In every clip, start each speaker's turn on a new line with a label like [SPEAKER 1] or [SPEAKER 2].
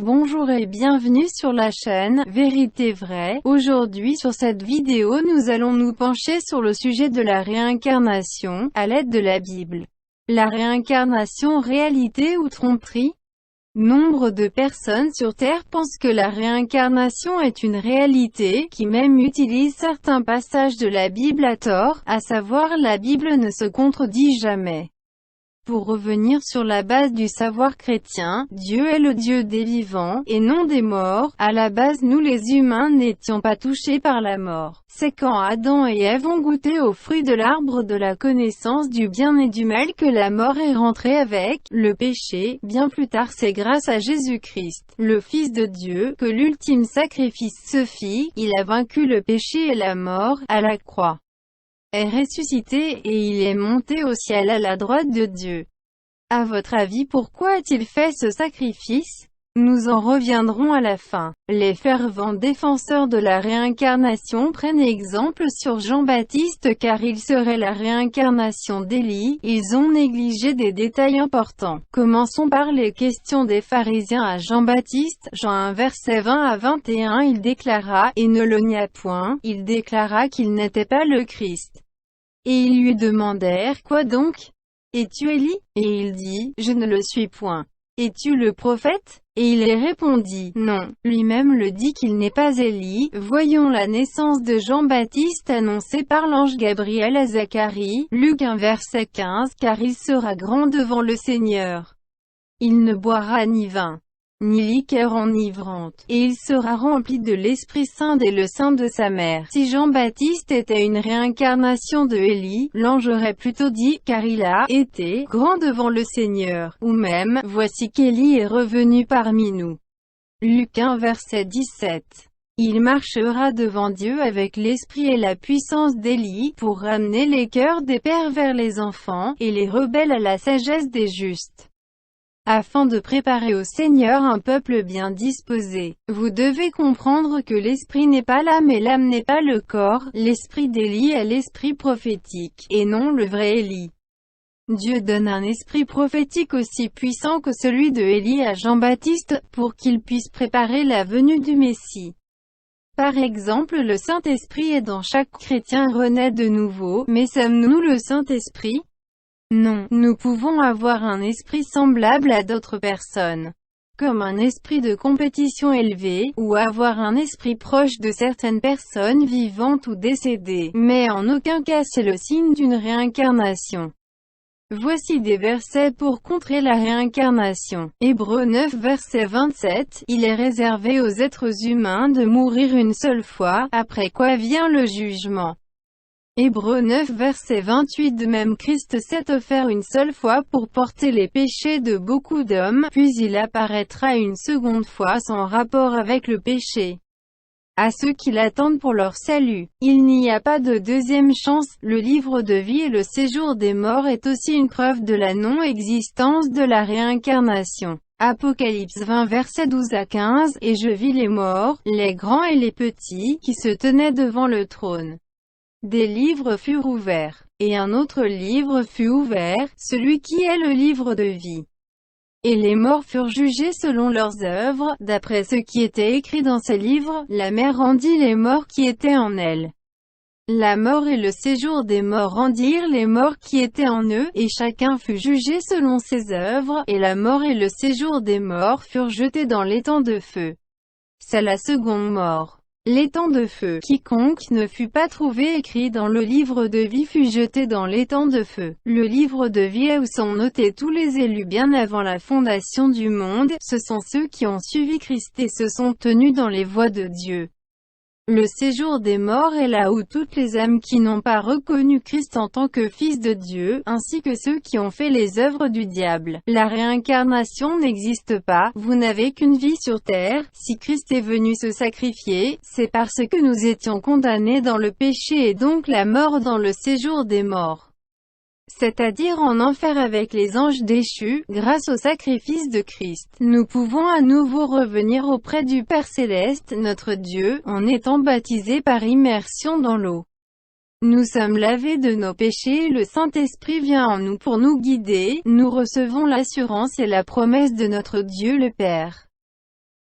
[SPEAKER 1] Bonjour et bienvenue sur la chaîne Vérité Vraie. Aujourd'hui sur cette vidéo nous allons nous pencher sur le sujet de la réincarnation, à l'aide de la Bible. La réincarnation, réalité ou tromperie? Nombre de personnes sur Terre pensent que la réincarnation est une réalité, qui même utilisent certains passages de la Bible à tort, à savoir la Bible ne se contredit jamais. Pour revenir sur la base du savoir chrétien, Dieu est le Dieu des vivants, et non des morts. À la base nous les humains n'étions pas touchés par la mort. C'est quand Adam et Ève ont goûté au fruit de l'arbre de la connaissance du bien et du mal que la mort est rentrée avec le péché. Bien plus tard c'est grâce à Jésus-Christ, le Fils de Dieu, que l'ultime sacrifice se fit. Il a vaincu le péché et la mort, à la croix, est ressuscité, et il est monté au ciel à la droite de Dieu. À votre avis, pourquoi a-t-il fait ce sacrifice? Nous en reviendrons à la fin. Les fervents défenseurs de la réincarnation prennent exemple sur Jean-Baptiste car il serait la réincarnation d'Élie. Ils ont négligé des détails importants. Commençons par les questions des pharisiens à Jean-Baptiste. Jean 1 verset 20 à 21 il déclara, et ne le nia point, il déclara qu'il n'était pas le Christ. Et ils lui demandèrent, quoi donc? Es-tu Élie? Et il dit, je ne le suis point. Es-tu le prophète? Et il leur répondit, non. Lui-même le dit qu'il n'est pas Élie. Voyons la naissance de Jean-Baptiste annoncée par l'ange Gabriel à Zacharie, Luc 1 verset 15, car il sera grand devant le Seigneur. Il ne boira ni vin, ni liqueur enivrante, et il sera rempli de l'Esprit Saint dès le sein de sa mère. Si Jean-Baptiste était une réincarnation de Élie, l'ange aurait plutôt dit, car il a été grand devant le Seigneur, ou même, voici qu'Élie est revenu parmi nous. Luc 1 verset 17. Il marchera devant Dieu avec l'esprit et la puissance d'Élie, pour ramener les cœurs des pères vers les enfants, et les rebelles à la sagesse des justes, afin de préparer au Seigneur un peuple bien disposé. Vous devez comprendre que l'esprit n'est pas l'âme et l'âme n'est pas le corps. L'esprit d'Élie est l'esprit prophétique, et non le vrai Élie. Dieu donne un esprit prophétique aussi puissant que celui de Élie à Jean-Baptiste, pour qu'il puisse préparer la venue du Messie. Par exemple, le Saint-Esprit est dans chaque chrétien renaît de nouveau, mais sommes-nous le Saint-Esprit? Non, nous pouvons avoir un esprit semblable à d'autres personnes, comme un esprit de compétition élevé, ou avoir un esprit proche de certaines personnes vivantes ou décédées, mais en aucun cas c'est le signe d'une réincarnation. Voici des versets pour contrer la réincarnation. Hébreux 9 verset 27, il est réservé aux êtres humains de mourir une seule fois, après quoi vient le jugement. Hébreux 9 verset 28 de même Christ s'est offert une seule fois pour porter les péchés de beaucoup d'hommes, puis il apparaîtra une seconde fois sans rapport avec le péché, à ceux qui l'attendent pour leur salut. Il n'y a pas de deuxième chance. Le livre de vie et le séjour des morts est aussi une preuve de la non-existence de la réincarnation. Apocalypse 20 verset 12 à 15, et je vis les morts, les grands et les petits, qui se tenaient devant le trône. Des livres furent ouverts, et un autre livre fut ouvert, celui qui est le livre de vie. Et les morts furent jugés selon leurs œuvres, d'après ce qui était écrit dans ces livres. La mer rendit les morts qui étaient en elle. La mort et le séjour des morts rendirent les morts qui étaient en eux, et chacun fut jugé selon ses œuvres, et la mort et le séjour des morts furent jetés dans l'étang de feu. C'est la seconde mort. L'étang de feu. Quiconque ne fut pas trouvé écrit dans le livre de vie fut jeté dans l'étang de feu. Le livre de vie est où sont notés tous les élus bien avant la fondation du monde. Ce sont ceux qui ont suivi Christ et se sont tenus dans les voies de Dieu. Le séjour des morts est là où toutes les âmes qui n'ont pas reconnu Christ en tant que Fils de Dieu, ainsi que ceux qui ont fait les œuvres du diable. La réincarnation n'existe pas, vous n'avez qu'une vie sur terre. Si Christ est venu se sacrifier, c'est parce que nous étions condamnés dans le péché et donc la mort dans le séjour des morts, c'est-à-dire en enfer avec les anges déchus. Grâce au sacrifice de Christ, nous pouvons à nouveau revenir auprès du Père Céleste, notre Dieu, en étant baptisés par immersion dans l'eau. Nous sommes lavés de nos péchés et le Saint-Esprit vient en nous pour nous guider. Nous recevons l'assurance et la promesse de notre Dieu le Père.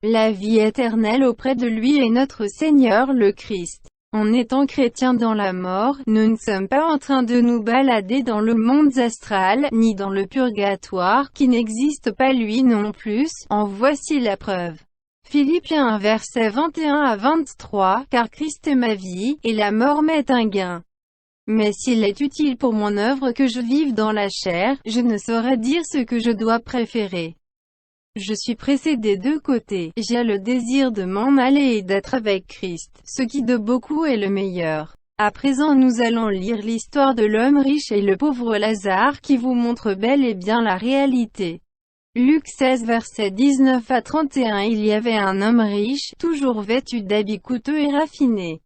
[SPEAKER 1] la vie éternelle auprès de lui et notre Seigneur le Christ. En étant chrétiens dans la mort, nous ne sommes pas en train de nous balader dans le monde astral, ni dans le purgatoire, qui n'existe pas lui non plus, en voici la preuve. Philippiens 1 versets 21 à 23, car Christ est ma vie, et la mort m'est un gain. Mais s'il est utile pour mon œuvre que je vive dans la chair, je ne saurais dire ce que je dois préférer. Je suis pressé des deux côtés, j'ai le désir de m'en aller et d'être avec Christ, ce qui de beaucoup est le meilleur. À présent nous allons lire l'histoire de l'homme riche et le pauvre Lazare qui vous montre bel et bien la réalité. Luc 16 versets 19 à 31. Il y avait un homme riche, toujours vêtu d'habits coûteux et raffinés.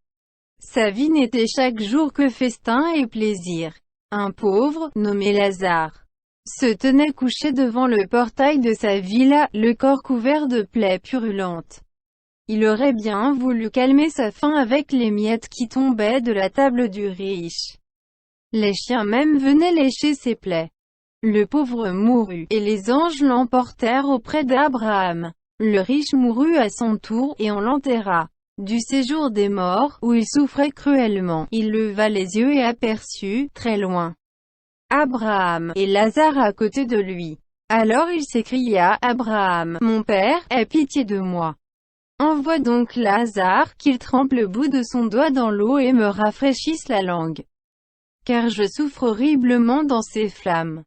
[SPEAKER 1] Sa vie n'était chaque jour que festin et plaisir. Un pauvre, nommé Lazare, se tenait couché devant le portail de sa villa, le corps couvert de plaies purulentes. Il aurait bien voulu calmer sa faim avec les miettes qui tombaient de la table du riche. Les chiens même venaient lécher ses plaies. Le pauvre mourut, et les anges l'emportèrent auprès d'Abraham. Le riche mourut à son tour, et on l'enterra. Du séjour des morts, où il souffrait cruellement, il leva les yeux et aperçut, très loin, Abraham, et Lazare à côté de lui. Alors il s'écria, Abraham, mon père, aie pitié de moi. Envoie donc Lazare, qu'il trempe le bout de son doigt dans l'eau et me rafraîchisse la langue. Car je souffre horriblement dans ces flammes.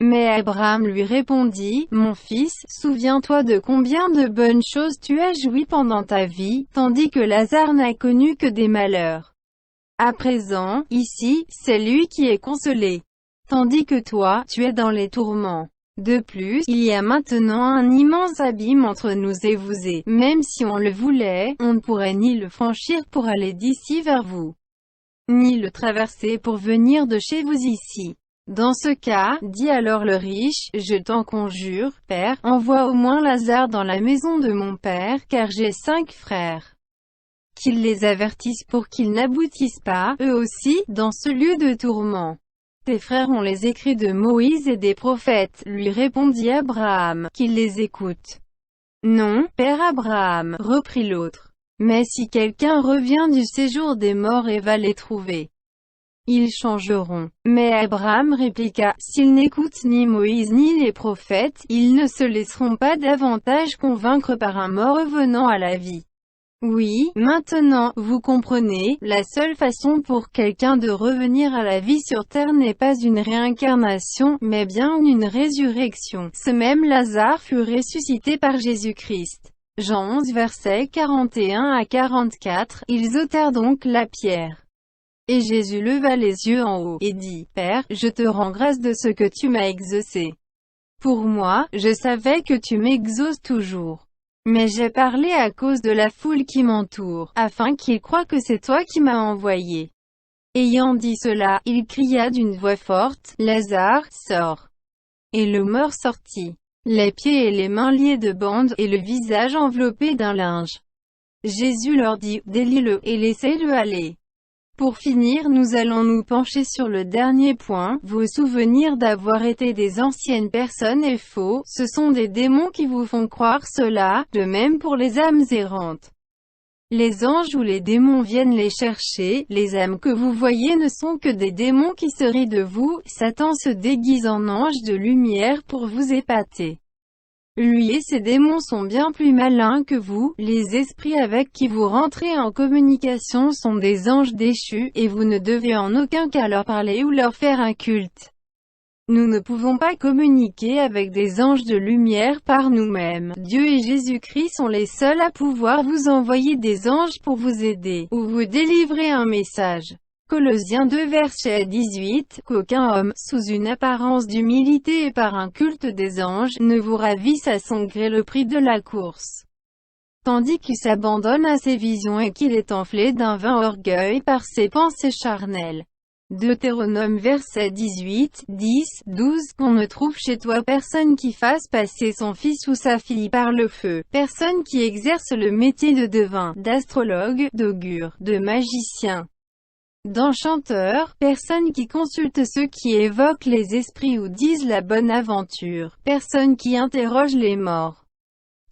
[SPEAKER 1] Mais Abraham lui répondit, mon fils, souviens-toi de combien de bonnes choses tu as joui pendant ta vie, tandis que Lazare n'a connu que des malheurs. À présent, ici, c'est lui qui est consolé. Tandis que toi, tu es dans les tourments. De plus, il y a maintenant un immense abîme entre nous et vous et, même si on le voulait, on ne pourrait ni le franchir pour aller d'ici vers vous, ni le traverser pour venir de chez vous ici. Dans ce cas, dit alors le riche, je t'en conjure, Père, envoie au moins Lazare dans la maison de mon père, car j'ai 5 frères. Qu'il les avertisse pour qu'ils n'aboutissent pas, eux aussi, dans ce lieu de tourment. Tes frères ont les écrits de Moïse et des prophètes, lui répondit Abraham, qu'ils les écoutent. Non, Père Abraham, reprit l'autre. Mais si quelqu'un revient du séjour des morts et va les trouver, ils changeront. Mais Abraham répliqua, s'ils n'écoutent ni Moïse ni les prophètes, ils ne se laisseront pas davantage convaincre par un mort revenant à la vie. Oui, maintenant, vous comprenez, la seule façon pour quelqu'un de revenir à la vie sur terre n'est pas une réincarnation, mais bien une résurrection. Ce même Lazare fut ressuscité par Jésus-Christ. Jean 11 versets 41 à 44, ils ôtèrent donc la pierre. Et Jésus leva les yeux en haut, et dit, Père, je te rends grâce de ce que tu m'as exaucé. Pour moi, je savais que tu m'exauces toujours. Mais j'ai parlé à cause de la foule qui m'entoure, afin qu'ils croient que c'est toi qui m'as envoyé. Ayant dit cela, il cria d'une voix forte, Lazare, sors. Et le mort sortit, les pieds et les mains liés de bandes, et le visage enveloppé d'un linge. Jésus leur dit, délie-le, et laissez-le aller. Pour finir, nous allons nous pencher sur le dernier point, vos souvenirs d'avoir été des anciennes personnes est faux, ce sont des démons qui vous font croire cela, de même pour les âmes errantes. Les anges ou les démons viennent les chercher, les âmes que vous voyez ne sont que des démons qui se rient de vous, Satan se déguise en ange de lumière pour vous épater. Lui et ses démons sont bien plus malins que vous, les esprits avec qui vous rentrez en communication sont des anges déchus, et vous ne devez en aucun cas leur parler ou leur faire un culte. Nous ne pouvons pas communiquer avec des anges de lumière par nous-mêmes. Dieu et Jésus-Christ sont les seuls à pouvoir vous envoyer des anges pour vous aider, ou vous délivrer un message. Colossiens 2 verset 18, qu'aucun homme, sous une apparence d'humilité et par un culte des anges, ne vous ravisse à son gré le prix de la course. Tandis qu'il s'abandonne à ses visions et qu'il est enflé d'un vain orgueil par ses pensées charnelles. Deutéronome verset 18, 10, 12, qu'on ne trouve chez toi personne qui fasse passer son fils ou sa fille par le feu, personne qui exerce le métier de devin, d'astrologue, d'augure, de magicien, d'enchanteur, personne qui consulte ceux qui évoquent les esprits ou disent la bonne aventure, personne qui interroge les morts,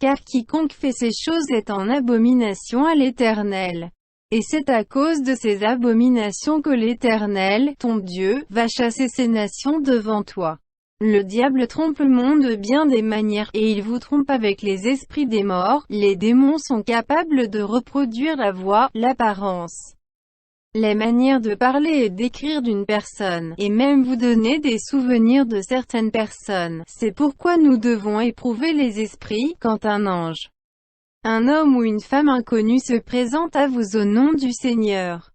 [SPEAKER 1] Car quiconque fait ces choses est en abomination à l'Éternel. Et c'est à cause de ces abominations que l'Éternel, ton Dieu, va chasser ces nations devant toi. Le diable trompe le monde de bien des manières, et il vous trompe avec les esprits des morts. Les démons sont capables de reproduire la voix, l'apparence, les manières de parler et d'écrire d'une personne, et même vous donner des souvenirs de certaines personnes. C'est pourquoi nous devons éprouver les esprits, quand un ange, un homme ou une femme inconnue se présente à vous au nom du Seigneur.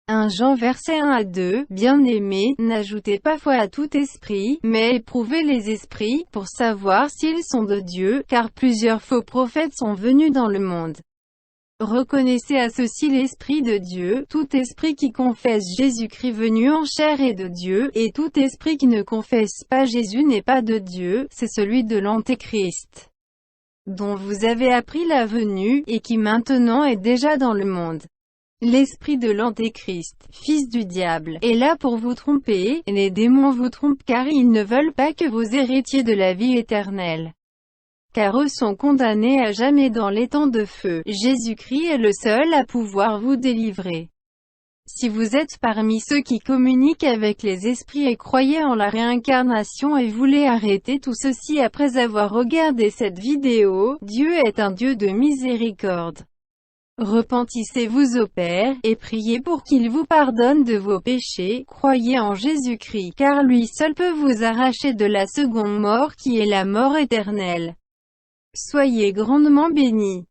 [SPEAKER 1] 1 Jean verset 1 à 2, Bien-aimés, n'ajoutez pas foi à tout esprit, mais éprouvez les esprits, pour savoir s'ils sont de Dieu, car plusieurs faux prophètes sont venus dans le monde. Reconnaissez à ceci l'Esprit de Dieu, tout esprit qui confesse Jésus-Christ venu en chair est de Dieu, et tout esprit qui ne confesse pas Jésus n'est pas de Dieu, c'est celui de l'Antéchrist, dont vous avez appris la venue, et qui maintenant est déjà dans le monde. L'esprit de l'Antéchrist, fils du diable, est là pour vous tromper. Les démons vous trompent car ils ne veulent pas que vous héritiez de la vie éternelle, car eux sont condamnés à jamais dans les temps de feu. Jésus-Christ est le seul à pouvoir vous délivrer. Si vous êtes parmi ceux qui communiquent avec les esprits et croyez en la réincarnation et voulez arrêter tout ceci après avoir regardé cette vidéo, Dieu est un Dieu de miséricorde. Repentissez-vous au Père, et priez pour qu'il vous pardonne de vos péchés. Croyez en Jésus-Christ, car lui seul peut vous arracher de la seconde mort qui est la mort éternelle. Soyez grandement bénis.